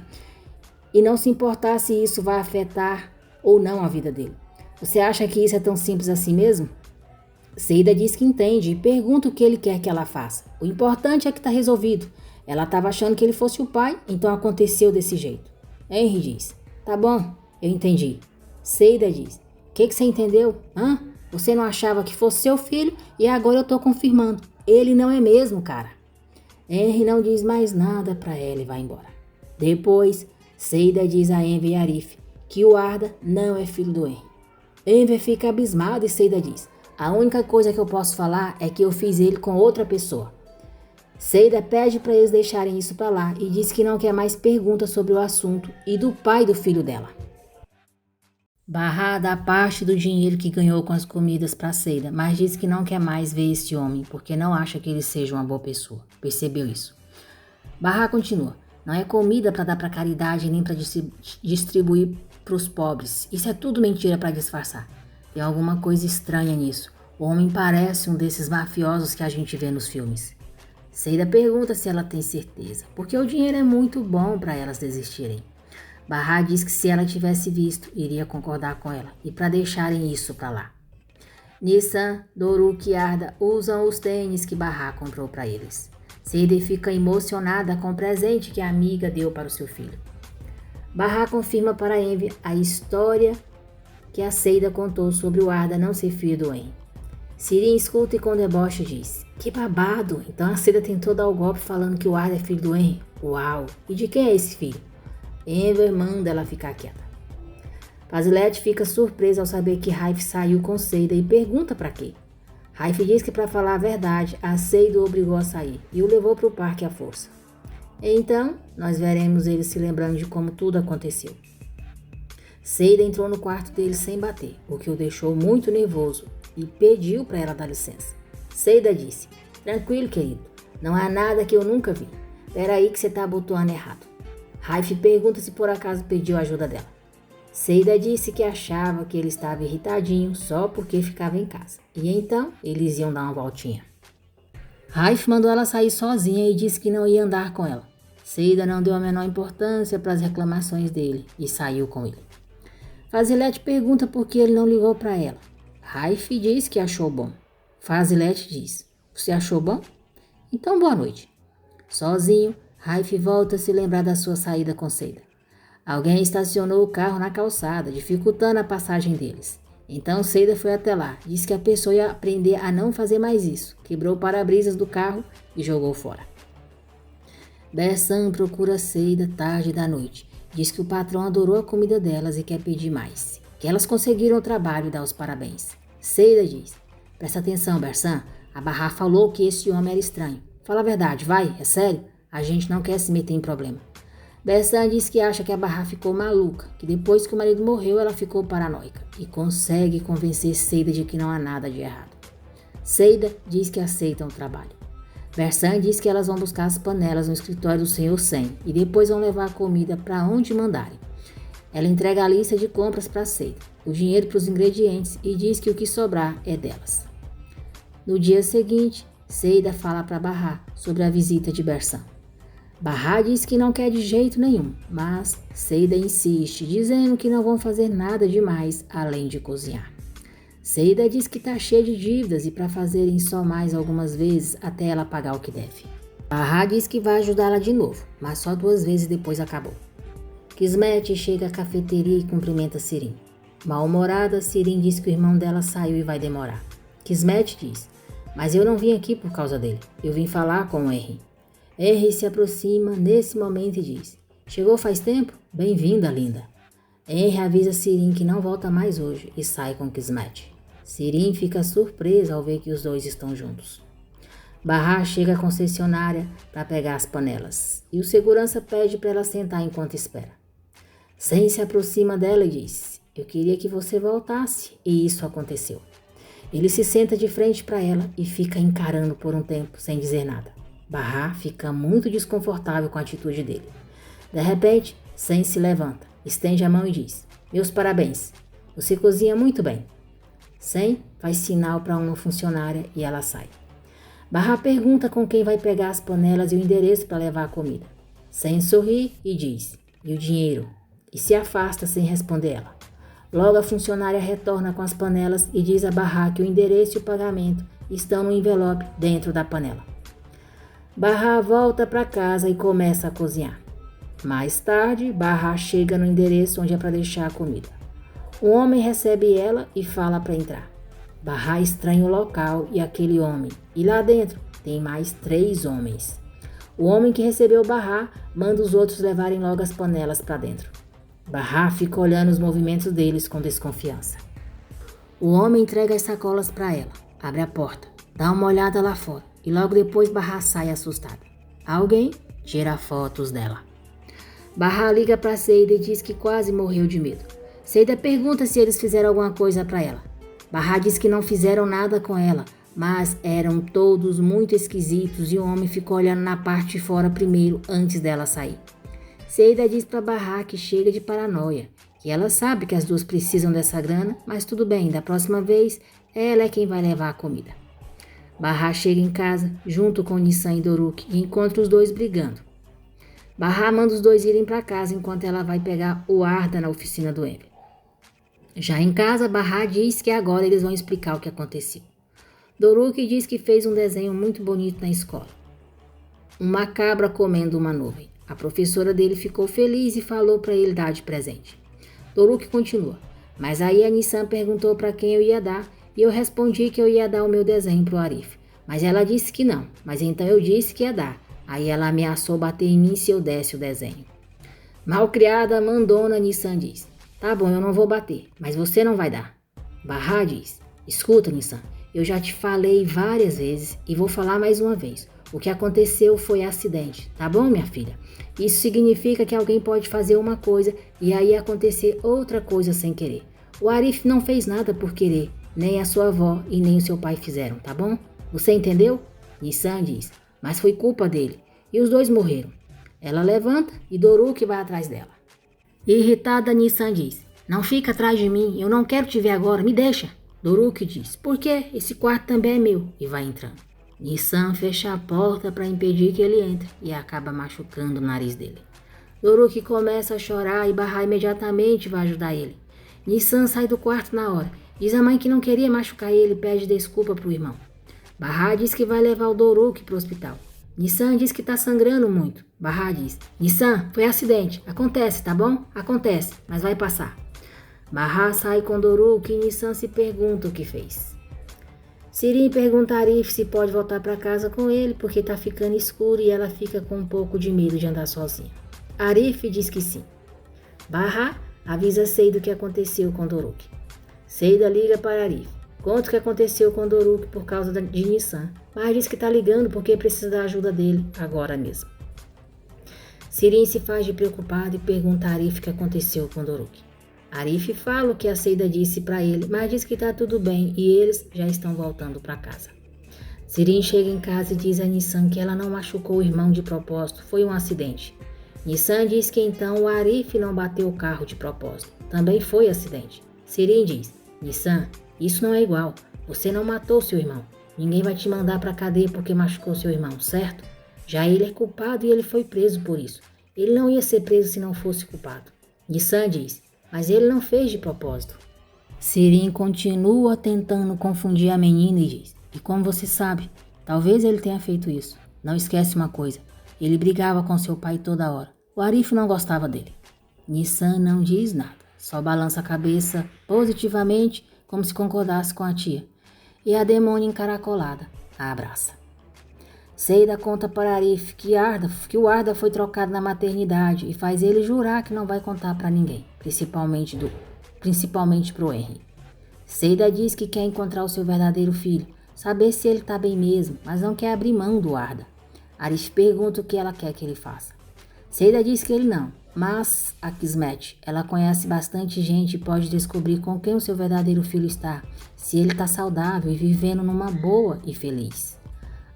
E não se importar se isso vai afetar ou não a vida dele. Você acha que isso é tão simples assim mesmo? Seida diz que entende e pergunta o que ele quer que ela faça. O importante é que está resolvido. Ela estava achando que ele fosse o pai, então aconteceu desse jeito. Henry diz: Tá bom, eu entendi. Seida diz: O que você entendeu? Hã? Você não achava que fosse seu filho e agora eu tô confirmando. Ele não é mesmo, cara. Henry não diz mais nada para ela e vai embora. Depois, Seida diz a Amber e a Arif que o Arda não é filho do Henry. Amber fica abismada e Seida diz: A única coisa que eu posso falar é que eu fiz ele com outra pessoa. Seida pede para eles deixarem isso para lá e diz que não quer mais perguntas sobre o assunto e do pai do filho dela. Barra dá parte do dinheiro que ganhou com as comidas para Seida, mas diz que não quer mais ver esse homem porque não acha que ele seja uma boa pessoa. Percebeu isso? Barra continua. Não é comida para dar para caridade nem para distribuir para os pobres. Isso é tudo mentira para disfarçar. Tem alguma coisa estranha nisso. O homem parece um desses mafiosos que a gente vê nos filmes. Seida pergunta se ela tem certeza, porque o dinheiro é muito bom para elas desistirem. Barra diz que se ela tivesse visto, iria concordar com ela e para deixarem isso para lá. Nissan, Doruk e Arda usam os tênis que Barra comprou para eles. Seida fica emocionada com o presente que a amiga deu para o seu filho. Barra confirma para Envy a história que a Seida contou sobre o Arda não ser filho do Henry. Sirin escuta e com deboche diz: que babado! Então a Seida tentou dar o golpe falando que o Arda é filho do Henry? Uau! E de quem é esse filho? Enver manda ela ficar quieta. Fazilete fica surpresa ao saber que Raif saiu com Seida e pergunta para quê. Raif diz que para falar a verdade, a Seida o obrigou a sair e o levou para o parque à força. Então, nós veremos ele se lembrando de como tudo aconteceu. Seida entrou no quarto dele sem bater, o que o deixou muito nervoso e pediu para ela dar licença. Seida disse: tranquilo, querido, não há nada que eu nunca vi. Peraí que você tá abotoando errado. Raif pergunta se por acaso pediu a ajuda dela. Seida disse que achava que ele estava irritadinho só porque ficava em casa. E então, eles iam dar uma voltinha. Raif mandou ela sair sozinha e disse que não ia andar com ela. Seida não deu a menor importância para as reclamações dele e saiu com ele. Fazilete pergunta por que ele não ligou para ela. Raif diz que achou bom. Fazilete diz: você achou bom? Então boa noite. Sozinho, Raif volta a se lembrar da sua saída com Seida. Alguém estacionou o carro na calçada, dificultando a passagem deles. Então Seida foi até lá, disse que a pessoa ia aprender a não fazer mais isso, quebrou o para-brisas do carro e jogou fora. Bersan procura Seida tarde da noite. Diz que o patrão adorou a comida delas e quer pedir mais. Que elas conseguiram o trabalho e dá os parabéns. Seida diz: presta atenção, Bersan, a Barra falou que esse homem era estranho. Fala a verdade, vai, é sério? A gente não quer se meter em problema. Bersan diz que acha que a Barra ficou maluca, que depois que o marido morreu ela ficou paranoica e consegue convencer Seida de que não há nada de errado. Seida diz que aceitam o trabalho. Bersan diz que elas vão buscar as panelas no escritório do Sr. Sen e depois vão levar a comida para onde mandarem. Ela entrega a lista de compras para Seida, o dinheiro para os ingredientes e diz que o que sobrar é delas. No dia seguinte, Seida fala para Barra sobre a visita de Bersan. Barra diz que não quer de jeito nenhum, mas Seida insiste, dizendo que não vão fazer nada demais além de cozinhar. Seida diz que está cheia de dívidas e para fazerem só mais algumas vezes até ela pagar o que deve. Barra diz que vai ajudá-la de novo, mas só 2 vezes depois acabou. Kismet chega à cafeteria e cumprimenta Sirin. Mal-humorada, Sirin diz que o irmão dela saiu e vai demorar. Kismet diz: mas eu não vim aqui por causa dele, eu vim falar com o Henry. Henry se aproxima nesse momento e diz: chegou faz tempo? Bem-vinda, linda. Henry avisa Sirin que não volta mais hoje e sai com Kismet. Sirin fica surpresa ao ver que os dois estão juntos. Barra chega à concessionária para pegar as panelas e o segurança pede para ela sentar enquanto espera. Sen se aproxima dela e diz: eu queria que você voltasse, e isso aconteceu. Ele se senta de frente para ela e fica encarando por um tempo sem dizer nada. Barra fica muito desconfortável com a atitude dele. De repente, Sen se levanta, estende a mão e diz: meus parabéns, você cozinha muito bem. Sen faz sinal para uma funcionária e ela sai. Barra pergunta com quem vai pegar as panelas e o endereço para levar a comida. Sen sorri e diz: e o dinheiro? E se afasta sem responder ela. Logo a funcionária retorna com as panelas e diz a Barra que o endereço e o pagamento estão no envelope dentro da panela. Barra volta para casa e começa a cozinhar. Mais tarde, Barra chega no endereço onde é para deixar a comida. Um homem recebe ela e fala para entrar. Barra estranha o local e aquele homem, e lá dentro tem mais 3 homens. O homem que recebeu Barra manda os outros levarem logo as panelas para dentro. Barra fica olhando os movimentos deles com desconfiança. O homem entrega as sacolas para ela, abre a porta, dá uma olhada lá fora e logo depois Barra sai assustada. Alguém tira fotos dela. Barra liga para Seida e diz que quase morreu de medo. Seida pergunta se eles fizeram alguma coisa para ela. Barra diz que não fizeram nada com ela, mas eram todos muito esquisitos e o homem ficou olhando na parte de fora primeiro antes dela sair. Seida diz para Barra que chega de paranoia, que ela sabe que as duas precisam dessa grana, mas tudo bem, da próxima vez ela é quem vai levar a comida. Barra chega em casa, junto com Nissan e Doruk, e encontra os dois brigando. Barra manda os dois irem para casa enquanto ela vai pegar o Arda na oficina do Envy. Já em casa, Barra diz que agora eles vão explicar o que aconteceu. Doruk diz que fez um desenho muito bonito na escola. Uma cabra comendo uma nuvem. A professora dele ficou feliz e falou para ele dar de presente. Doruk continua. Mas aí a Nissan perguntou para quem eu ia dar e eu respondi que eu ia dar o meu desenho pro Arif. Mas ela disse que não, mas então eu disse que ia dar. Aí ela ameaçou bater em mim se eu desse o desenho. Malcriada, mandona, Nissan diz. Tá bom, eu não vou bater, mas você não vai dar. Barra diz. Escuta, Nissan, eu já te falei várias vezes e vou falar mais uma vez. O que aconteceu foi acidente, tá bom, minha filha? Isso significa que alguém pode fazer uma coisa e aí acontecer outra coisa sem querer. O Arif não fez nada por querer, nem a sua avó e nem o seu pai fizeram, tá bom? Você entendeu? Nissan diz, mas foi culpa dele. E os dois morreram. Ela levanta e Doruk vai atrás dela. Irritada, Nissan diz, não fica atrás de mim, eu não quero te ver agora, me deixa. Doruk diz, por quê? Esse quarto também é meu. E vai entrando. Nissan fecha a porta para impedir que ele entre e acaba machucando o nariz dele. Doruk começa a chorar e Barra imediatamente vai ajudar ele. Nissan sai do quarto na hora. Diz à mãe que não queria machucar ele e pede desculpa pro irmão. Barra diz que vai levar o Doruk pro hospital. Nissan diz que tá sangrando muito. Barra diz, Nissan, foi acidente. Acontece, tá bom? Acontece, mas vai passar. Barra sai com Doruk e Nissan se pergunta o que fez. Sirin pergunta a Arif se pode voltar para casa com ele porque tá ficando escuro e ela fica com um pouco de medo de andar sozinha. Arif diz que sim. Barra avisa Seida o que aconteceu com Doruk. Seida liga para Arif. Conta o que aconteceu com Doruk por causa de Nissan, mas diz que tá ligando porque precisa da ajuda dele agora mesmo. Sirin se faz de preocupado e pergunta a Arif o que aconteceu com Doruk. Arif fala o que a Seida disse para ele, mas diz que tá tudo bem e eles já estão voltando para casa. Sirin chega em casa e diz a Nissan que ela não machucou o irmão de propósito, foi um acidente. Nissan diz que então o Arif não bateu o carro de propósito, também foi acidente. Sirin diz, Nissan, isso não é igual, você não matou seu irmão, ninguém vai te mandar para cadeia porque machucou seu irmão, certo? Já ele é culpado e ele foi preso por isso. Ele não ia ser preso se não fosse culpado. Nissan diz, mas ele não fez de propósito. Sirin continua tentando confundir a menina e diz, e como você sabe, talvez ele tenha feito isso. Não esquece uma coisa, ele brigava com seu pai toda hora. O Arif não gostava dele. Nissan não diz nada, só balança a cabeça positivamente como se concordasse com a tia. E a demônia encaracolada a abraça. Seida conta para Arif que o Arda foi trocado na maternidade e faz ele jurar que não vai contar para ninguém, principalmente pro Henry. Seida diz que quer encontrar o seu verdadeiro filho, saber se ele tá bem mesmo, mas não quer abrir mão do Arda. Arif pergunta o que ela quer que ele faça. Seida diz que ele não, mas a Kismet, ela conhece bastante gente e pode descobrir com quem o seu verdadeiro filho está, se ele tá saudável e vivendo numa boa e feliz.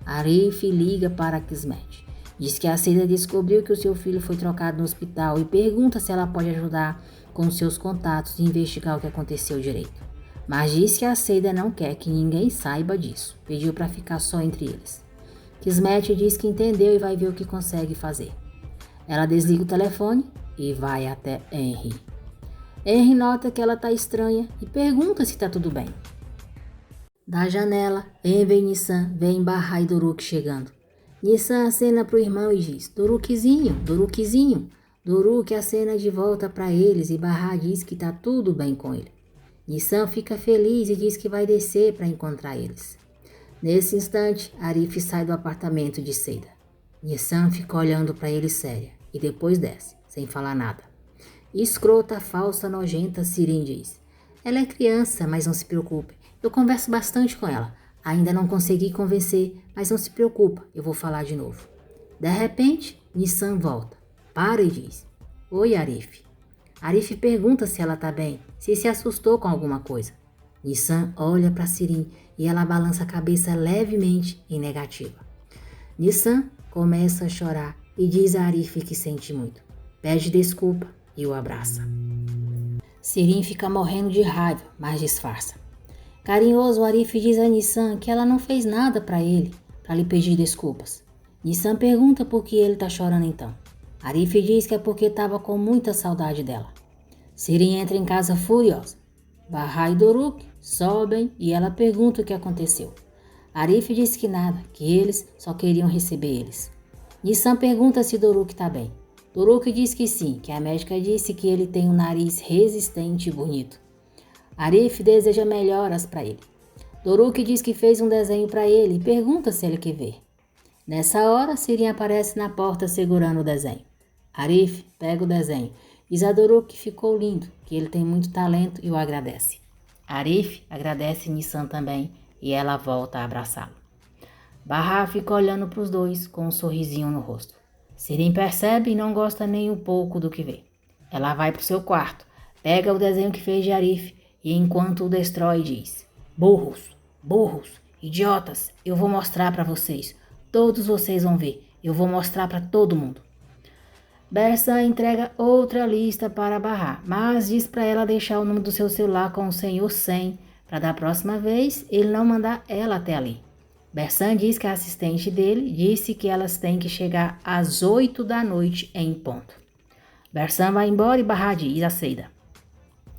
Arif liga para a Kismet. Diz que a Seida descobriu que o seu filho foi trocado no hospital e pergunta se ela pode ajudar com seus contatos e investigar o que aconteceu direito. Mas diz que a Seida não quer que ninguém saiba disso. Pediu para ficar só entre eles. Kismet diz que entendeu e vai ver o que consegue fazer. Ela desliga o telefone e vai até Henry. Henry nota que ela está estranha e pergunta se está tudo bem. Da janela, Envy e Nissan veem Barra e Doruk chegando. Nissan acena para o irmão e diz, Dorukzinho, Dorukzinho. Doruk acena de volta para eles e Barra diz que está tudo bem com ele. Nissan fica feliz e diz que vai descer para encontrar eles. Nesse instante, Arif sai do apartamento de Seida. Nissan fica olhando para ele séria e depois desce, sem falar nada. Escrota, falsa, nojenta, Sirin diz. Ela é criança, mas não se preocupe. Eu converso bastante com ela. Ainda não consegui convencer, mas não se preocupa, eu vou falar de novo. De repente, Nissan volta. Para e diz. Oi, Arif. Arif pergunta se ela tá bem, se assustou com alguma coisa. Nissan olha para Sirin e ela balança a cabeça levemente em negativa. Nissan começa a chorar e diz a Arif que sente muito. Pede desculpa e o abraça. Sirin fica morrendo de raiva, mas disfarça. Carinhoso, Arif diz a Nissan que ela não fez nada para ele, para lhe pedir desculpas. Nissan pergunta por que ele tá chorando então. Arif diz que é porque estava com muita saudade dela. Sirin entra em casa furiosa. Bahá e Doruk sobem e ela pergunta o que aconteceu. Arif diz que nada, que eles só queriam receber eles. Nissan pergunta se Doruk está bem. Doruk diz que sim, que a médica disse que ele tem um nariz resistente e bonito. Arif deseja melhoras para ele. Doruk diz que fez um desenho para ele e pergunta se ele quer ver. Nessa hora, Sirin aparece na porta segurando o desenho. Arif pega o desenho. Diz a Doruk que ficou lindo, que ele tem muito talento e o agradece. Arif agradece Nissan também e ela volta a abraçá-lo. Bahá fica olhando para os dois com um sorrisinho no rosto. Sirin percebe e não gosta nem um pouco do que vê. Ela vai para o seu quarto, pega o desenho que fez de Arif e enquanto o destrói diz: burros, burros, idiotas, eu vou mostrar para vocês. Todos vocês vão ver, eu vou mostrar para todo mundo. Bersa entrega outra lista para Bahá, mas diz para ela deixar o número do seu celular com o senhor 100, para da próxima vez ele não mandar ela até ali. Bersan diz que a assistente dele disse que elas têm que chegar às 8 da noite em ponto. Bersan vai embora e Bahá diz a Seida: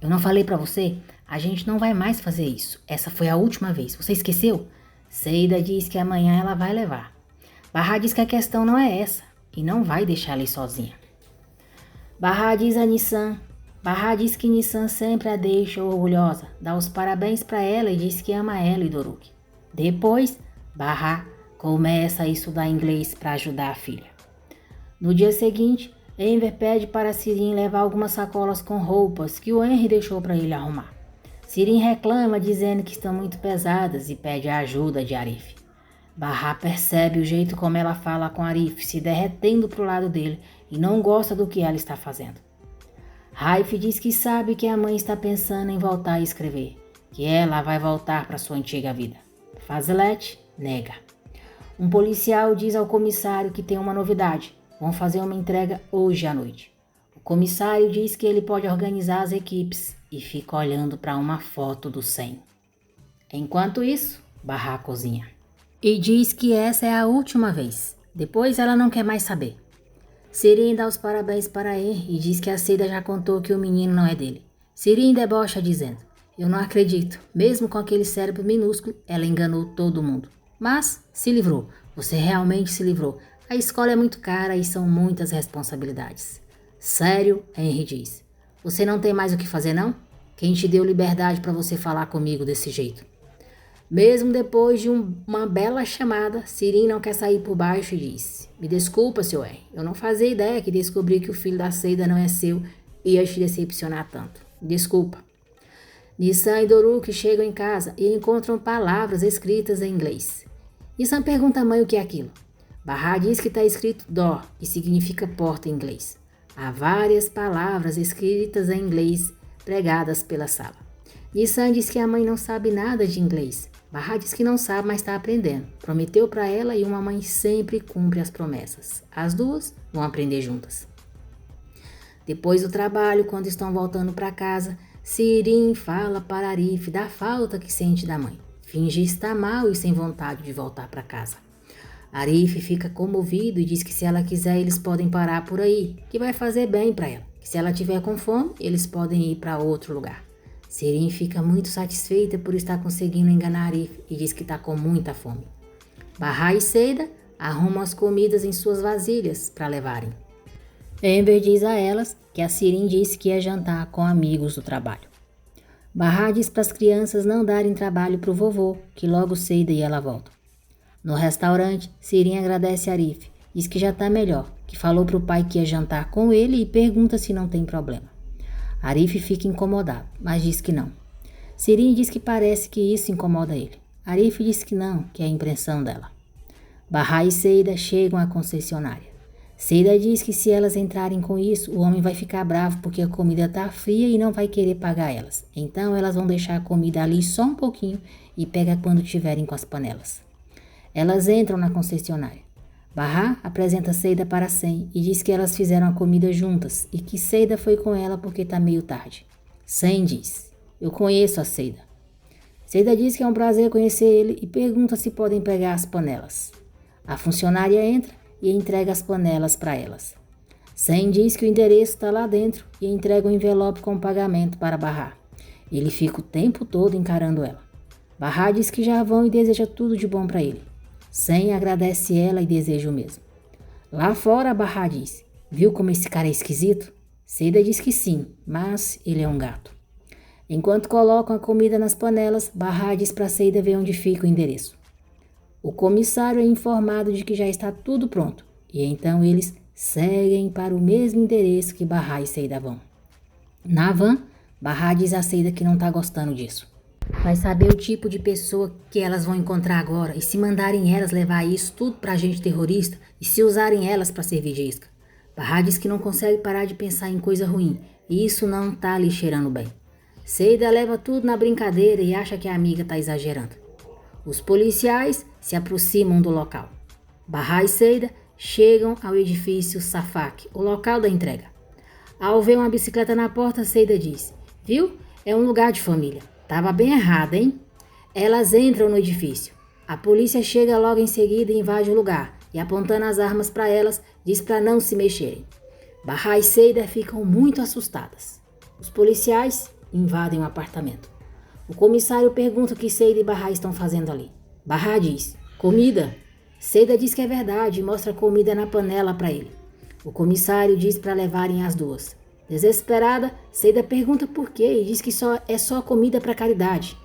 eu não falei para você? A gente não vai mais fazer isso. Essa foi a última vez. Você esqueceu? Seida diz que amanhã ela vai levar. Bahá diz que a questão não é essa e não vai deixar ela ir sozinha. Bahá diz a Nissan. Bahá diz que Nissan sempre a deixa orgulhosa, dá os parabéns para ela e diz que ama ela e Doruk. Depois, Bahá começa a estudar inglês para ajudar a filha. No dia seguinte, Enver pede para Sirin levar algumas sacolas com roupas que o Henry deixou para ele arrumar. Sirin reclama dizendo que estão muito pesadas e pede a ajuda de Arif. Bahá percebe o jeito como ela fala com Arif, se derretendo para o lado dele e não gosta do que ela está fazendo. Raif diz que sabe que a mãe está pensando em voltar a escrever, que ela vai voltar para sua antiga vida. Fazilet nega. Um policial diz ao comissário que tem uma novidade, vão fazer uma entrega hoje à noite. O comissário diz que ele pode organizar as equipes e fica olhando para uma foto do 100. Enquanto isso, Bahá cozinha. E diz que essa é a última vez. Depois ela não quer mais saber. Sirin dá os parabéns para ele e diz que a Seida já contou que o menino não é dele. Sirin debocha dizendo: eu não acredito. Mesmo com aquele cérebro minúsculo, ela enganou todo mundo. Mas se livrou. Você realmente se livrou. A escola é muito cara e são muitas responsabilidades. Sério, Henry diz. Você não tem mais o que fazer, não? Quem te deu liberdade para você falar comigo desse jeito? Mesmo depois de uma bela chamada, Sirin não quer sair por baixo e diz: me desculpa, Sr. R. Eu não fazia ideia que descobri que o filho da Seida não é seu e ia te decepcionar tanto. Desculpa. Nissan e Doruk chegam em casa e encontram palavras escritas em inglês. Nissan pergunta à mãe o que é aquilo. Bahá diz que está escrito door, que significa porta em inglês. Há várias palavras escritas em inglês pregadas pela sala. Nissan diz que a mãe não sabe nada de inglês. Bahá diz que não sabe, mas está aprendendo. Prometeu para ela e uma mãe sempre cumpre as promessas. As duas vão aprender juntas. Depois do trabalho, quando estão voltando para casa, Sirin fala para Arif da falta que sente da mãe. Finge estar mal e sem vontade de voltar para casa. Arif fica comovido e diz que se ela quiser eles podem parar por aí, que vai fazer bem para ela. Que se ela tiver com fome, eles podem ir para outro lugar. Sirin fica muito satisfeita por estar conseguindo enganar Arif e diz que está com muita fome. Bahá e Seida arrumam as comidas em suas vasilhas para levarem. Enver diz a elas que a Sirin disse que ia jantar com amigos do trabalho. Bahá diz para as crianças não darem trabalho para o vovô, que logo Seida e ela voltam. No restaurante, Sirin agradece a Arif, diz que já está melhor, que falou para o pai que ia jantar com ele e pergunta se não tem problema. Arif fica incomodado, mas diz que não. Sirin diz que parece que isso incomoda ele. Arif diz que não, que é a impressão dela. Bahá e Seida chegam à concessionária. Seida diz que se elas entrarem com isso, o homem vai ficar bravo porque a comida tá fria e não vai querer pagar elas. Então elas vão deixar a comida ali só um pouquinho e pega quando tiverem com as panelas. Elas entram na concessionária. Bahá apresenta Seida para Sem e diz que elas fizeram a comida juntas e que Seida foi com ela porque tá meio tarde. Sem diz: eu conheço a Seida. Seida diz que é um prazer conhecer ele e pergunta se podem pegar as panelas. A funcionária entra e entrega as panelas para elas. Sem diz que o endereço está lá dentro e entrega um envelope com pagamento para Bahá. Ele fica o tempo todo encarando ela. Bahá diz que já vão e deseja tudo de bom para ele. Sem agradece ela e deseja o mesmo. Lá fora, Bahá diz: viu como esse cara é esquisito? Seida diz que sim, mas ele é um gato. Enquanto colocam a comida nas panelas, Bahá diz para Seida ver onde fica o endereço. O comissário é informado de que já está tudo pronto, e então eles seguem para o mesmo endereço que Bahá e Seida vão. Na van, Bahá diz a Seida que não está gostando disso. Vai saber o tipo de pessoa que elas vão encontrar agora, e se mandarem elas levar isso tudo para gente terrorista, e se usarem elas para servir de isca. Bahá diz que não consegue parar de pensar em coisa ruim, e isso não tá lhe cheirando bem. Seida leva tudo na brincadeira e acha que a amiga tá exagerando. Os policiais se aproximam do local. Bahá e Seida chegam ao edifício Safak, o local da entrega. Ao ver uma bicicleta na porta, Seida diz: viu? É um lugar de família. Tava bem errado, hein? Elas entram no edifício. A polícia chega logo em seguida e invade o lugar, e apontando as armas para elas, diz para não se mexerem. Bahá e Seida ficam muito assustadas. Os policiais invadem o apartamento. O comissário pergunta o que Seida e Bahá estão fazendo ali. Bahá diz: comida. Seida diz que é verdade e mostra comida na panela para ele. O comissário diz para levarem as duas. Desesperada, Seida pergunta por quê e diz que é só comida para caridade.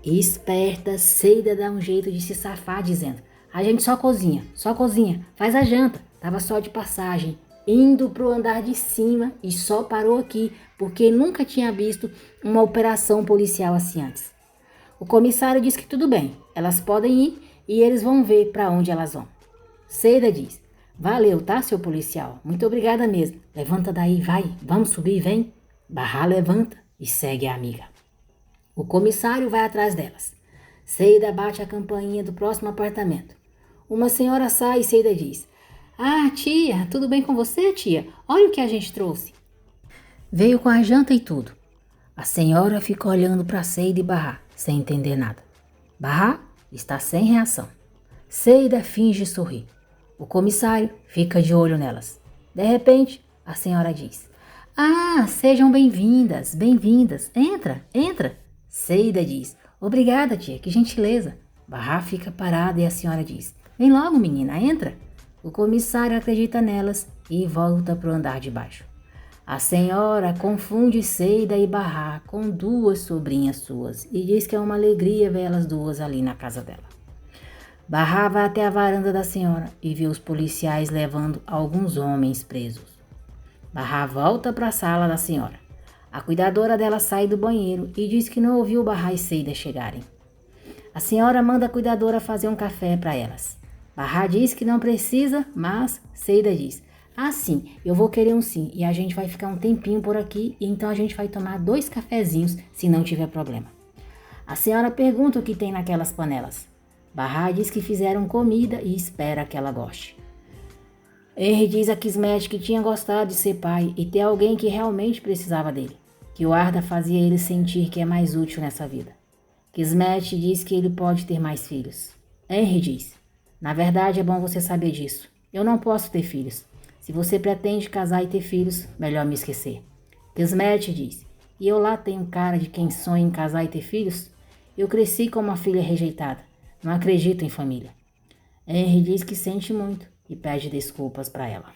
Esperta, Seida dá um jeito de se safar dizendo: a gente só cozinha, faz a janta, tava só de passagem, indo pro andar de cima e só parou aqui porque nunca tinha visto uma operação policial assim antes. O comissário diz que tudo bem, elas podem ir e eles vão ver para onde elas vão. Seida diz: valeu, tá, seu policial? Muito obrigada mesmo. Levanta daí, vai. Vamos subir, vem. Bahá levanta e segue a amiga. O comissário vai atrás delas. Seida bate a campainha do próximo apartamento. Uma senhora sai e Seida diz: ah, tia, tudo bem com você, tia? Olha o que a gente trouxe. Veio com a janta e tudo. A senhora fica olhando para Seida e Bahá, sem entender nada. Bahá está sem reação. Seida finge sorrir. O comissário fica de olho nelas. De repente, a senhora diz: ah, sejam bem-vindas, bem-vindas. Entra, entra. Seida diz: obrigada, tia, que gentileza. Bahá fica parada e a senhora diz: vem logo, menina, entra. O comissário acredita nelas e volta para o andar de baixo. A senhora confunde Seida e Bahá com duas sobrinhas suas e diz que é uma alegria ver elas duas ali na casa dela. Bahá vai até a varanda da senhora e vê os policiais levando alguns homens presos. Bahá volta para a sala da senhora. A cuidadora dela sai do banheiro e diz que não ouviu Bahá e Seida chegarem. A senhora manda a cuidadora fazer um café para elas. Bahá diz que não precisa, mas Seida diz: ah, sim, eu vou querer um sim e a gente vai ficar um tempinho por aqui e então a gente vai tomar 2 cafezinhos se não tiver problema. A senhora pergunta o que tem naquelas panelas. Bahá diz que fizeram comida e espera que ela goste. Henry diz a Kismet que tinha gostado de ser pai e ter alguém que realmente precisava dele, que o Arda fazia ele sentir que é mais útil nessa vida. Kismet diz que ele pode ter mais filhos. Henry diz: na verdade é bom você saber disso. Eu não posso ter filhos. Se você pretende casar e ter filhos, melhor me esquecer. Kismet diz: e eu lá tenho cara de quem sonha em casar e ter filhos? Eu cresci como uma filha rejeitada. Não acredito em família. Henry diz que sente muito e pede desculpas para ela.